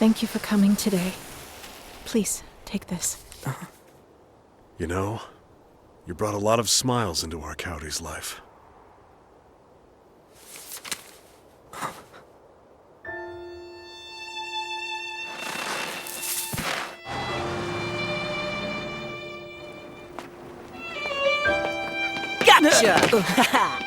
Thank you for coming today. Please, take this. You know, you brought a lot of smiles into our Coudy's life. Gotcha!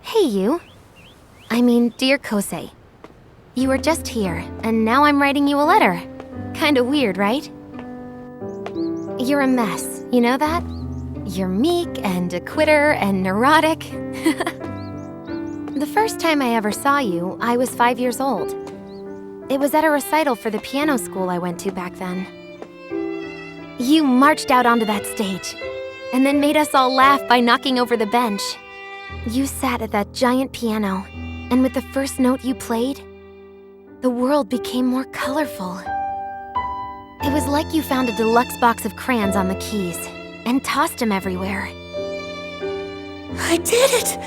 Hey, you. I mean, dear Kosei. You were just here, and now I'm writing you a letter. Kinda weird, right? You're a mess, you know that? You're meek and a quitter and neurotic. The first time I ever saw you, I was 5 years old. It was at a recital for the piano school I went to back then. You marched out onto that stage, and then made us all laugh by knocking over the bench. You sat at that giant piano, and with the first note you played, the world became more colorful. It was like you found a deluxe box of crayons on the keys and tossed them everywhere. I did it!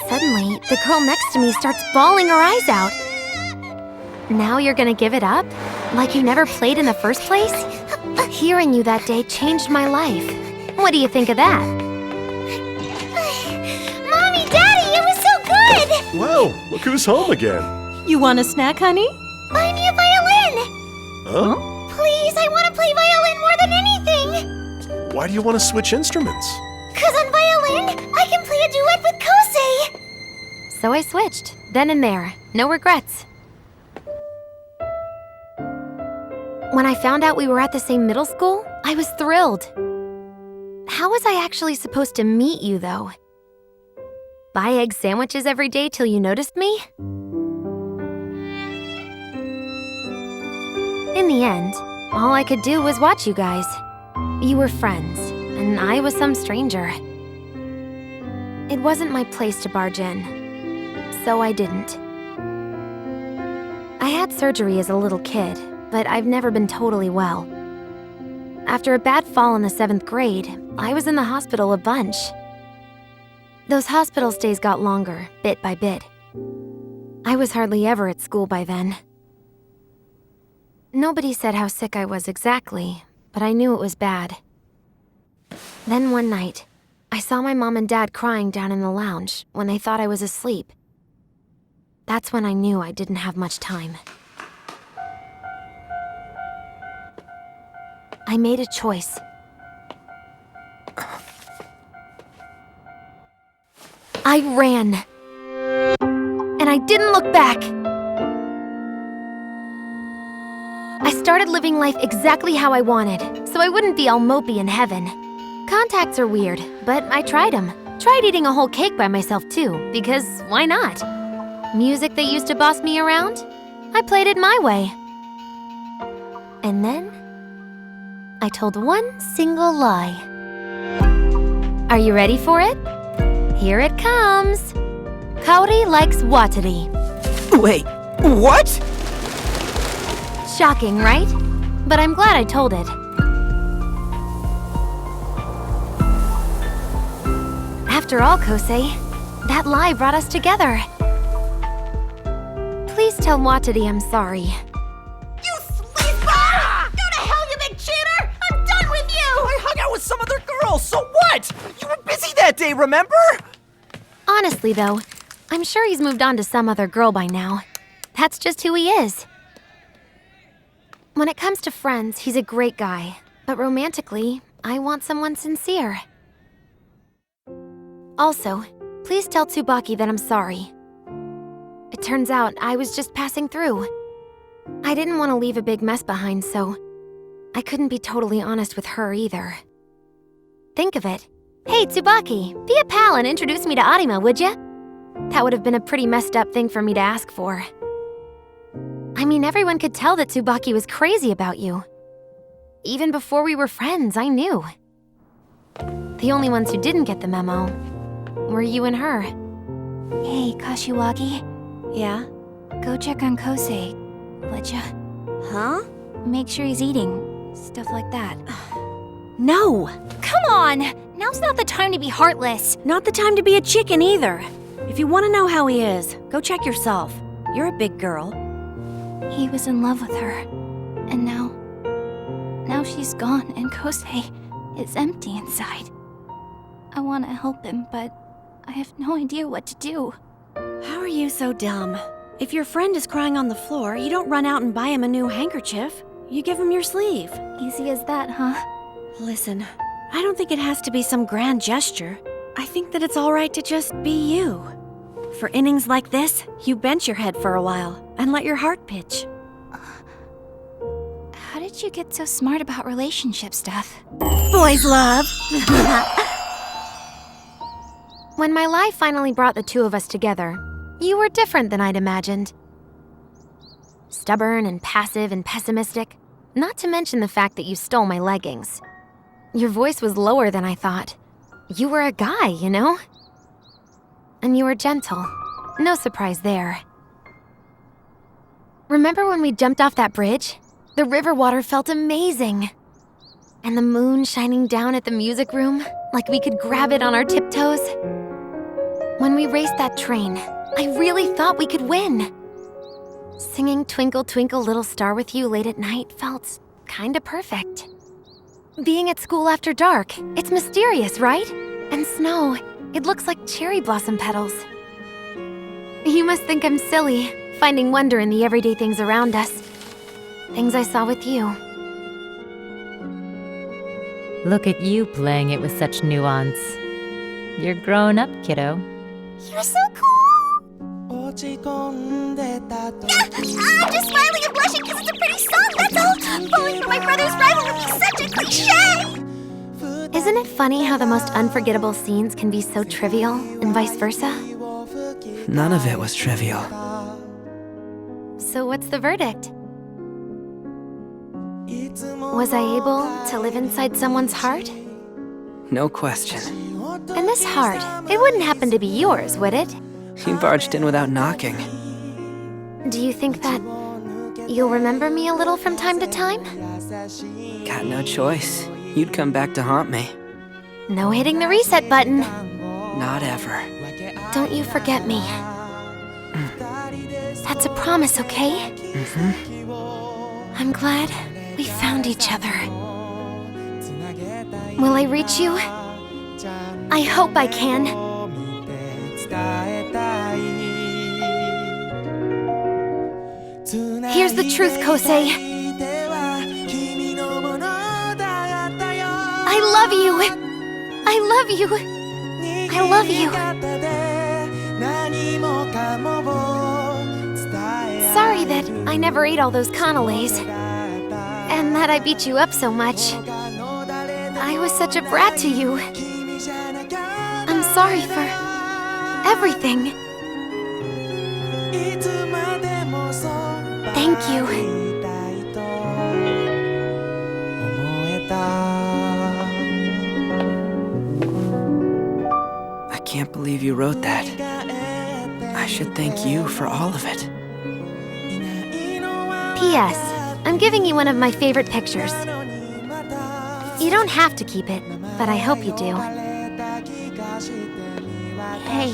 Suddenly, the girl next to me starts bawling her eyes out. Now you're gonna give it up? Like you never played in the first place? Hearing you that day changed my life. What do you think of that? Mommy, Daddy, it was so good! Wow, look who's home again. You want a snack, honey? Buy me a violin! Huh? Please, I want to play violin more than anything! Why do you want to switch instruments? 'Cause on violin, I can play a duet with Kosei! So I switched, then and there. No regrets. When I found out we were at the same middle school, I was thrilled. How was I actually supposed to meet you, though? Buy egg sandwiches every day till you noticed me? In the end, all I could do was watch you guys. You were friends, and I was some stranger. It wasn't my place to barge in, so I didn't. I had surgery as a little kid, but I've never been totally well. After a bad fall in the 7th grade, I was in the hospital a bunch. Those hospital stays got longer, bit by bit. I was hardly ever at school by then. Nobody said how sick I was exactly, but I knew it was bad. Then one night, I saw my mom and dad crying down in the lounge when they thought I was asleep. That's when I knew I didn't have much time. I made a choice. I ran. And I didn't look back. I started living life exactly how I wanted, so I wouldn't be all mopey in heaven. Contacts are weird, but I tried them. Tried eating a whole cake by myself too, because why not? Music that used to boss me around? I played it my way. And then I told one single lie. Are you ready for it? Here it comes. Coudy likes Watari. Wait, what? Shocking, right? But I'm glad I told it. After all, Kosei, that lie brought us together. Please tell Watari I'm sorry. You sleazeball! Go to hell, you big cheater! I'm done with you! I hung out with some other girl, so what? You were busy that day, remember? Honestly, though, I'm sure he's moved on to some other girl by now. That's just who he is. When it comes to friends, he's a great guy. But romantically, I want someone sincere. Also, please tell Tsubaki that I'm sorry. It turns out I was just passing through. I didn't want to leave a big mess behind, so I couldn't be totally honest with her either. Think of it. Hey, Tsubaki, be a pal and introduce me to Arima, would ya? That would have been a pretty messed up thing for me to ask for. I mean, everyone could tell that Tsubaki was crazy about you. Even before we were friends, I knew. The only ones who didn't get the memo were you and her. Hey, Kashiwagi, Yeah? go check on Kosei, would ya? Huh? Make sure he's eating. Stuff like that. No! Come on! Now's not the time to be heartless. Not the time to be a chicken either. If you want to know how he is, go check yourself. You're a big girl. He was in love with her. And now she's gone and Kosei is empty inside. I want to help him, but I have no idea what to do. How are you so dumb? If your friend is crying on the floor, you don't run out and buy him a new handkerchief. You give him your sleeve. Easy as that, huh? Listen, I don't think it has to be some grand gesture. I think that it's all right to just be you. For innings like this, you bench your head for a while and let your heart pitch. How did you get so smart about relationship stuff? Boys love. When my life finally brought the two of us together, you were different than I'd imagined. Stubborn and passive and pessimistic, not to mention the fact that you stole my leggings. Your voice was lower than I thought. You were a guy, you know? And you were gentle. No surprise there. Remember when we jumped off that bridge? The river water felt amazing. And the moon shining down at the music room, like we could grab it on our tiptoes. When we raced that train, I really thought we could win. Singing Twinkle Twinkle Little Star with you late at night felt kinda perfect. Being at school after dark, it's mysterious, right? And snow, it looks like cherry blossom petals. You must think I'm silly, finding wonder in the everyday things around us. Things I saw with you. Look at you playing it with such nuance. You're growing up, kiddo. You're so cool! I'm just smiling and blushing because it's a pretty song, that's all! Falling for my brother's rival would be such a cliche! Isn't it funny how the most unforgettable scenes can be so trivial, and vice versa? None of it was trivial. So what's the verdict? Was I able to live inside someone's heart? No question. And this heart, it wouldn't happen to be yours, would it? You barged in without knocking. Do you think that you'll remember me a little from time to time? Got no choice. You'd come back to haunt me. No hitting the reset button. Not ever. Don't you forget me. That's a promise, okay? I'm glad we found each other. Will I reach you? I hope I can. Here's the truth, Kosei. I love you. I love you. I love you. Sorry that I never ate all those canapés. And that I beat you up so much. I was such a brat to you. I'm sorry for everything. Thank you. I can't believe you wrote that. I should thank you for all of it. P.S. I'm giving you one of my favorite pictures. You don't have to keep it, but I hope you do. Hey.